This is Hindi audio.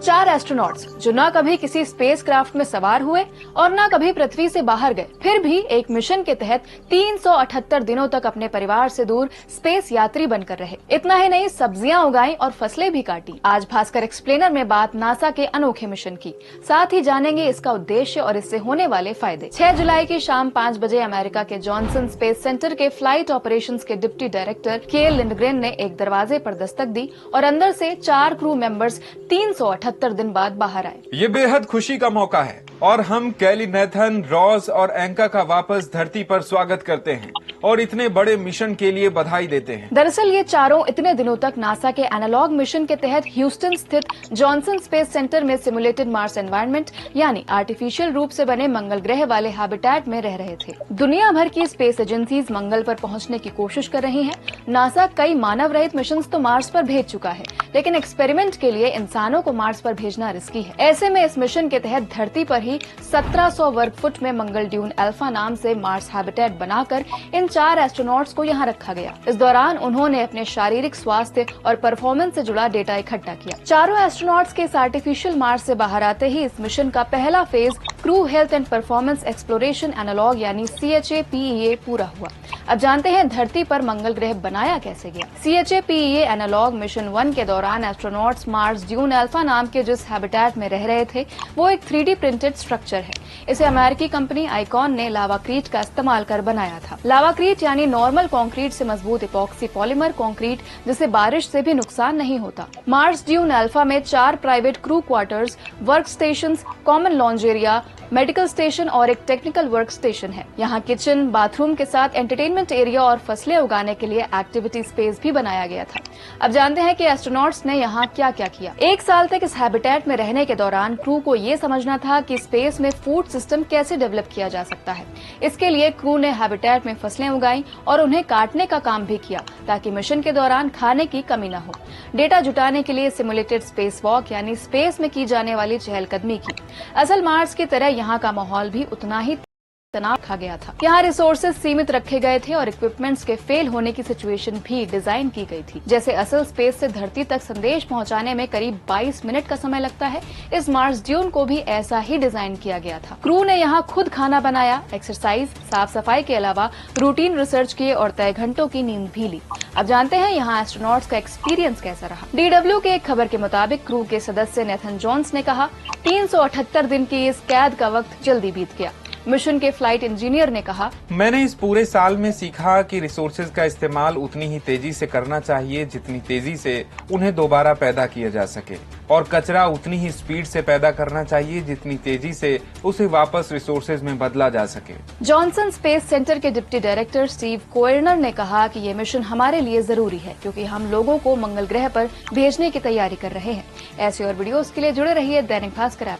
4 एस्ट्रोनॉट्स जो न कभी किसी स्पेसक्राफ्ट में सवार हुए और न कभी पृथ्वी से बाहर गए, फिर भी एक मिशन के तहत 378 दिनों तक अपने परिवार से दूर स्पेस यात्री बनकर रहे। इतना ही नहीं, सब्जियां उगाई और फसलें भी काटी। आज भास्कर एक्सप्लेनर में बात नासा के अनोखे मिशन की, साथ ही जानेंगे इसका उद्देश्य और इससे होने वाले फायदे। 6 जुलाई की शाम 5 बजे अमेरिका के जॉनसन स्पेस सेंटर के फ्लाइट ऑपरेशंस के डिप्टी डायरेक्टर के लिंडग्रेन ने एक दरवाजे पर दस्तक दी और अंदर से 4 क्रू मेंबर्स 378 दिन बाद बाहर आए। ये बेहद खुशी का मौका है और हम कैली नेथन, रॉस और एंका का वापस धरती पर स्वागत करते हैं और इतने बड़े मिशन के लिए बधाई देते हैं। दरअसल ये चारों इतने दिनों तक नासा के एनालॉग मिशन के तहत ह्यूस्टन स्थित जॉनसन स्पेस सेंटर में सिमुलेटेड मार्स एनवायरनमेंट यानी आर्टिफिशियल रूप से बने मंगल ग्रह वाले हैबिटेट में रह रहे थे। दुनिया भर की स्पेस एजेंसीज मंगल पर पहुंचने की कोशिश कर रही हैं। नासा कई मानव रहित मिशन तो मार्स पर भेज चुका है, लेकिन एक्सपेरिमेंट के लिए इंसानों को मार्स पर भेजना रिस्की है। ऐसे में इस मिशन के तहत धरती पर ही 1700 वर्ग फुट में मंगल ड्यून अल्फा नाम से मार्स हैबिटेट बनाकर इन 4 एस्ट्रोनॉट्स को यहाँ रखा गया। इस दौरान उन्होंने अपने शारीरिक स्वास्थ्य और परफॉर्मेंस से जुड़ा डेटा इकट्ठा किया। चारों एस्ट्रोनॉट्स के इस आर्टिफिशियल मार्स से बाहर आते ही इस मिशन का पहला phase crew health and performance exploration analog यानी CHA-PEA पूरा हुआ। अब जानते हैं धरती पर मंगल ग्रह बनाया कैसे गया। CHA-PEA एनालॉग मिशन 1 के दौरान एस्ट्रोनॉट्स मार्स ड्यून अल्फा नाम के जिस हैबिटेट में रह रहे थे वो एक 3D प्रिंटेड स्ट्रक्चर है। इसे अमेरिकी कंपनी आइकॉन ने लावाक्रीट का इस्तेमाल कर बनाया था। लावाक्रीट यानी नॉर्मल कंक्रीट से मजबूत इपॉक्सी पॉलीमर कंक्रीट जिसे बारिश से भी नुकसान नहीं होता। मार्स ड्यून अल्फा में 4 private crew quarters, work station, common lounge area, medical station और एक टेक्निकल वर्क स्टेशन है। यहाँ किचन, बाथरूम के साथ एंटरटेनमेंट एरिया और फसलें उगाने के लिए एक्टिविटी स्पेस भी बनाया गया था। अब जानते हैं कि एस्ट्रोनॉट्स ने यहाँ क्या क्या किया। 1 साल तक इस हैबिटेट में रहने के दौरान क्रू को ये समझना था कि स्पेस में फूड सिस्टम कैसे डेवलप किया जा सकता है। इसके लिए क्रू ने हैबिटेट में फसलें उगाई और उन्हें काटने का काम भी किया ताकि मिशन के दौरान खाने की कमी न हो। डेटा जुटाने के लिए सिमुलेटेड स्पेस वॉक यानी स्पेस में की जाने वाली चहलकदमी की। असल मार्स की तरह यहाँ का माहौल भी उतना ही तनाव रखा गया था। यहाँ रिसोर्सेज सीमित रखे गए थे और इक्विपमेंट्स के फेल होने की सिचुएशन भी डिजाइन की गई थी। जैसे असल स्पेस से धरती तक संदेश पहुंचाने में करीब 22 मिनट का समय लगता है, इस मार्स ड्यून को भी ऐसा ही डिजाइन किया गया था। क्रू ने यहाँ खुद खाना बनाया, एक्सरसाइज, साफ सफाई के अलावा रूटीन रिसर्च किए और तय घंटों की नींद भी ली। अब जानते हैं यहाँ एस्ट्रोनॉट्स का एक्सपीरियंस कैसा रहा। DW के एक खबर के मुताबिक क्रू के सदस्य नेथन जोन्स ने कहा, 378 दिन की इस कैद का वक्त जल्दी बीत गया। मिशन के फ्लाइट इंजीनियर ने कहा, मैंने इस पूरे साल में सीखा कि रिसोर्सेज का इस्तेमाल उतनी ही तेजी से करना चाहिए जितनी तेजी से उन्हें दोबारा पैदा किया जा सके, और कचरा उतनी ही स्पीड से पैदा करना चाहिए जितनी तेजी से उसे वापस रिसोर्सेज में बदला जा सके। जॉनसन स्पेस सेंटर के डिप्टी डायरेक्टर स्टीव कोयर्नर ने कहा कि ये मिशन हमारे लिए जरूरी है क्योंकि हम लोगों को मंगल ग्रह पर भेजने की तैयारी कर रहे हैं। ऐसे और वीडियोस के लिए जुड़े रहिए दैनिक भास्कर ऐप।